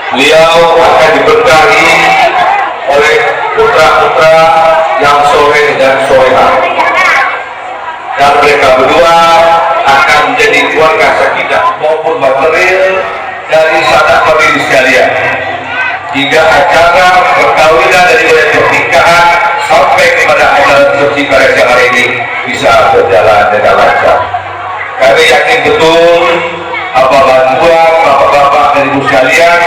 Beliau akan diberkahi oleh putra-putra yang soleh dan solehah, dan mereka berdua akan menjadi keluarga sakinah maupun material dari sanak famili sekalian, hingga acara perkawinan dari mulai pernikahan sampai kepada acara suci pada siang hari ini bisa berjalan dengan lancar. Kami yakin betul apa bantuan bapak-bapak dan ibu sekalian,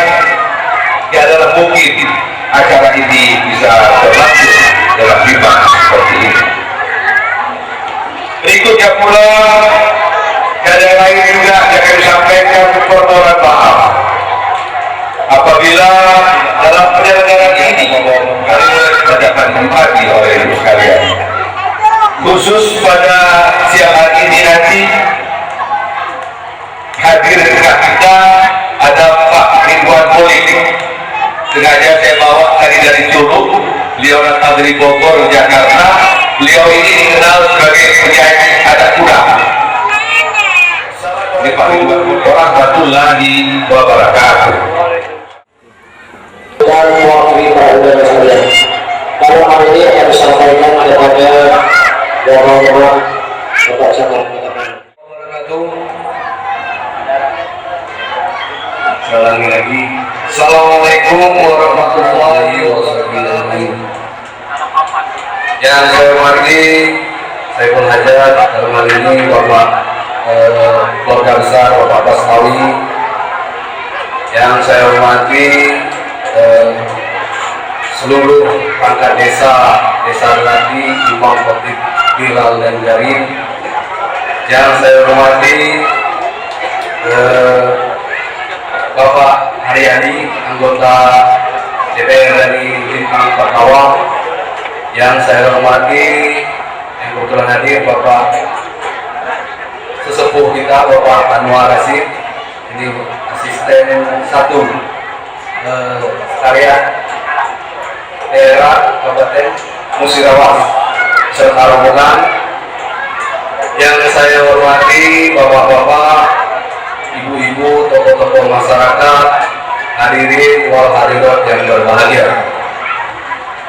adalah mungkin acara ini bisa berlangsung dalam lima seperti ini. Berikutnya pula ada lain juga yang kami sampaikan permohonan maaf apabila dalam penyelenggaraan ini kami mengadakan empati oleh ibu sekalian, khusus pada siang hari ini nanti hadir dengan kita ada Pak Ridwan Politik. Sengaja saya bawa dari Curug, beliau datang dari Bogor, Jakarta. Beliau ini dikenal sebagai penyanyi adat kuda. Ini Pak Ridwan warahmatullahi wabarakatuh. Dan mewakili para ulama sekalian, pada hari ini akan disampaikan kepada Bapak-bapak Bapak Camat. Sekali lagi, Assalamualaikum warahmatullahi wabarakatuh. Yang saya hormati, saya pengajar dalam hal ini Bapak keluarga besar Bapak Basawi. Yang saya hormati seluruh perangkat desa Relati, Imam Khotib Bilal dan Jarin. Yang saya hormati Bapak Haryadi, anggota DPR dari Lintang Pertawang. Yang saya hormati yang kebetulan hadir Bapak sesepuh kita Bapak Anwar Rasid, ini asisten 1 sekretariat daerah Kabupaten Musirawas serta rombongan. Yang saya hormati bapak-bapak, ibu-ibu, tokoh-tokoh masyarakat, hadirin wal hadirat yang berbahagia.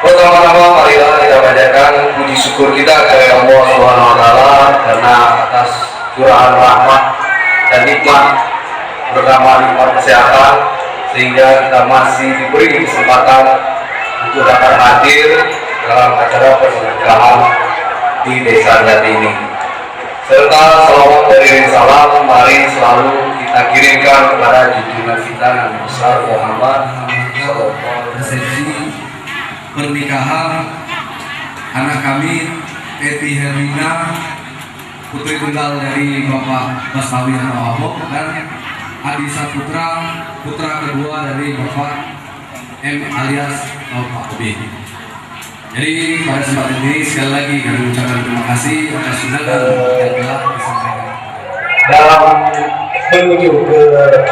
Pertama-tama marilah kita panjatkan puji syukur kita kepada Allah Subhanahu wa taala karena atas curahan rahmat dan nikmat bersama nikmat kesehatan sehingga kita masih diberi kesempatan untuk dapat hadir dalam acara persaudaraan di Desa Relati ini. Serta salawat dari salam mari selalu kita kirimkan kepada junjungan kita yang besar Muhammad resepsi pernikahan anak kami Teti Herlina, putri tunggal dari Bapak Basawi Ahmad, dan Adi Saputra, putra kedua dari Bapak M alias Bapak Obi. Jadi pada kesempatan ini sekali lagi kami ucapkan terima kasih atas undangan yang telah disampaikan. Dalam menuju ke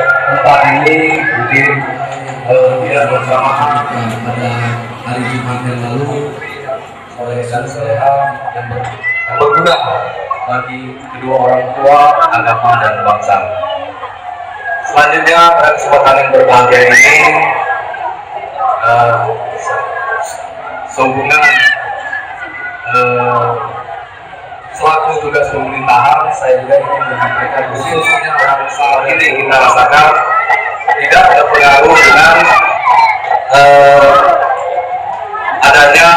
tempat ini mungkin tidak bersama pada hari Jumat yang lalu oleh Sanseha yang berguna bagi kedua orang tua, agama dan bangsa. Selanjutnya pada kesempatan yang berbahagia ini sehubungan selaku tugas pemerintahan, saya juga ingin menyampaikan khususnya yang saat ini kita rasakan tidak ada pengaruh dengan adanya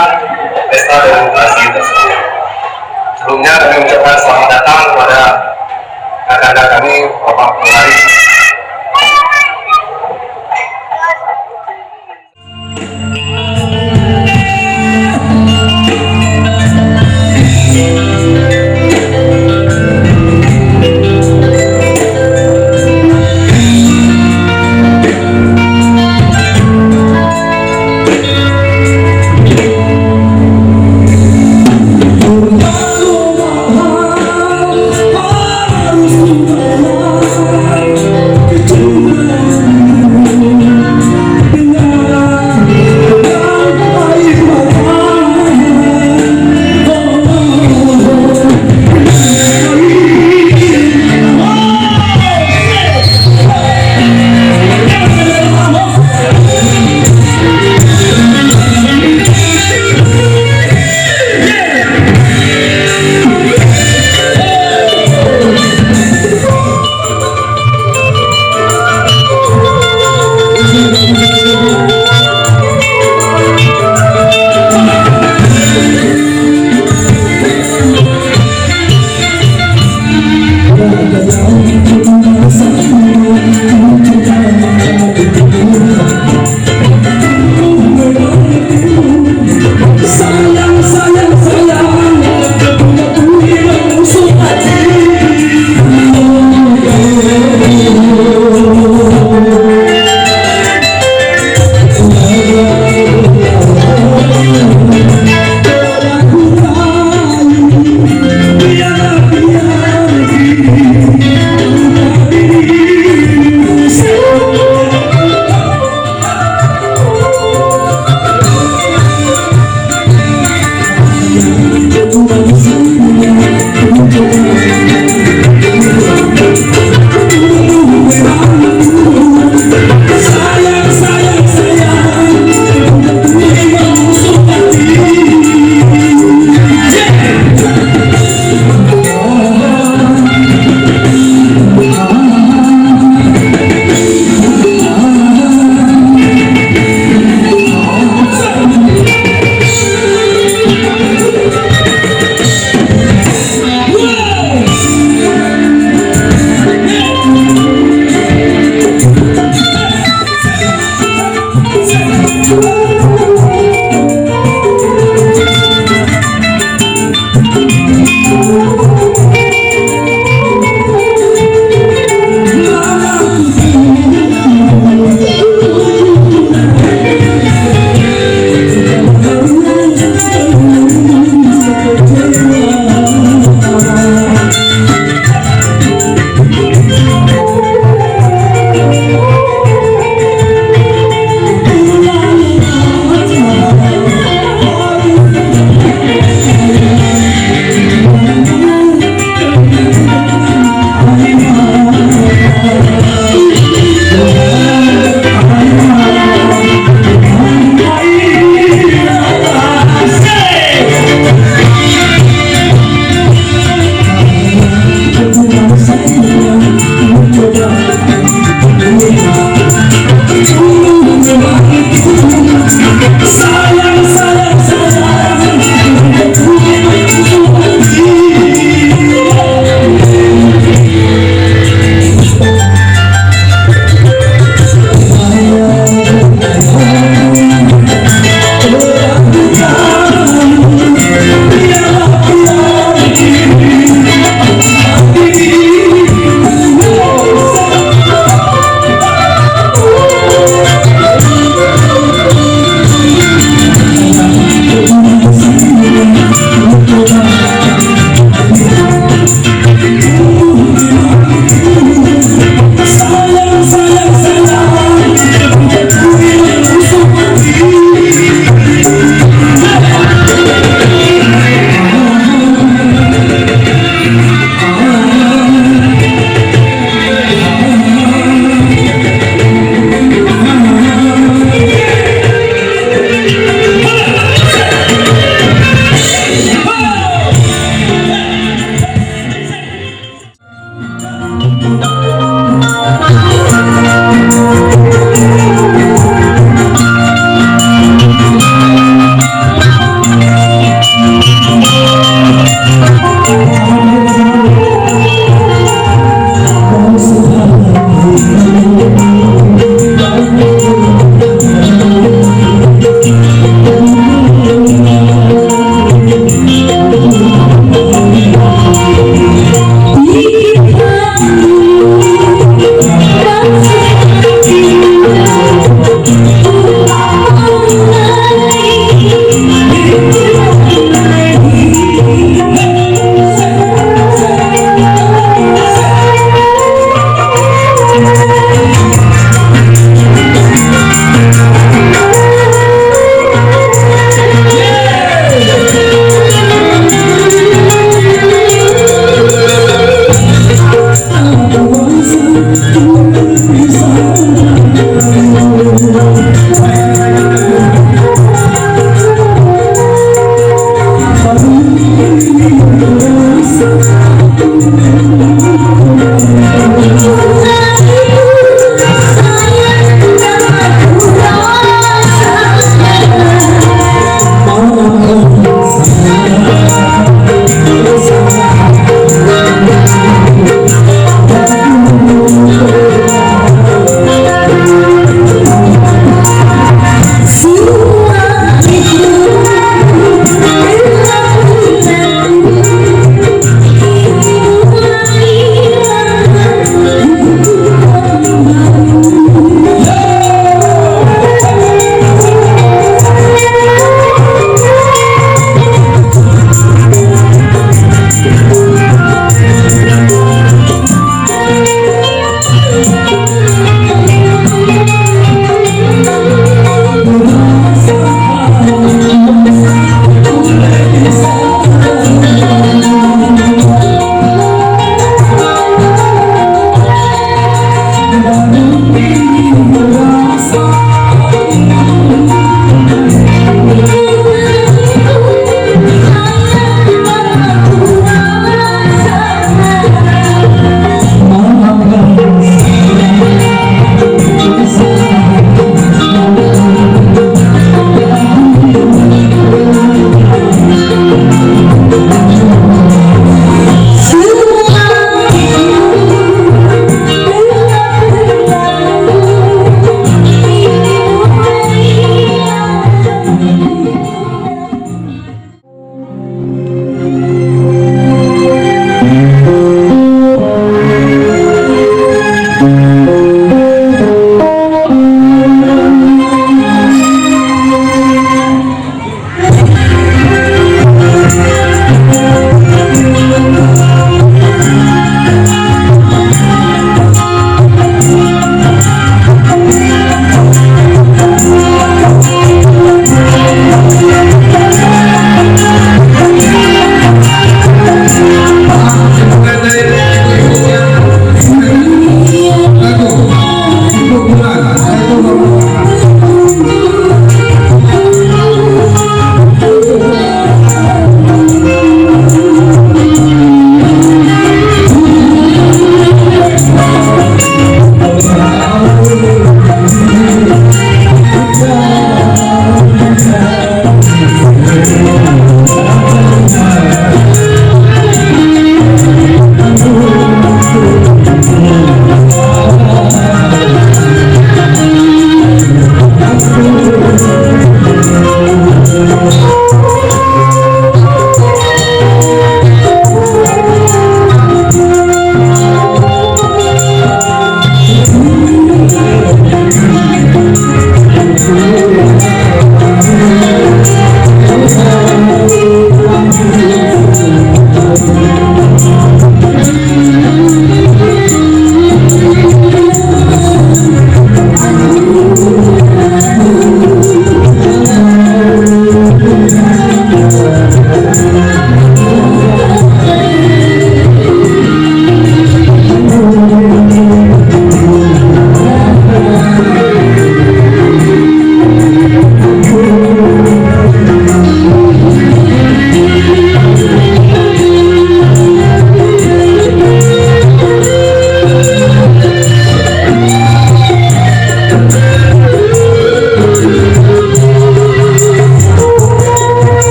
pesta demokrasi tersebut. Sebelumnya kami ucapkan selamat datang kepada kakak-kakak kami, Bapak Pelari.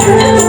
Thank you.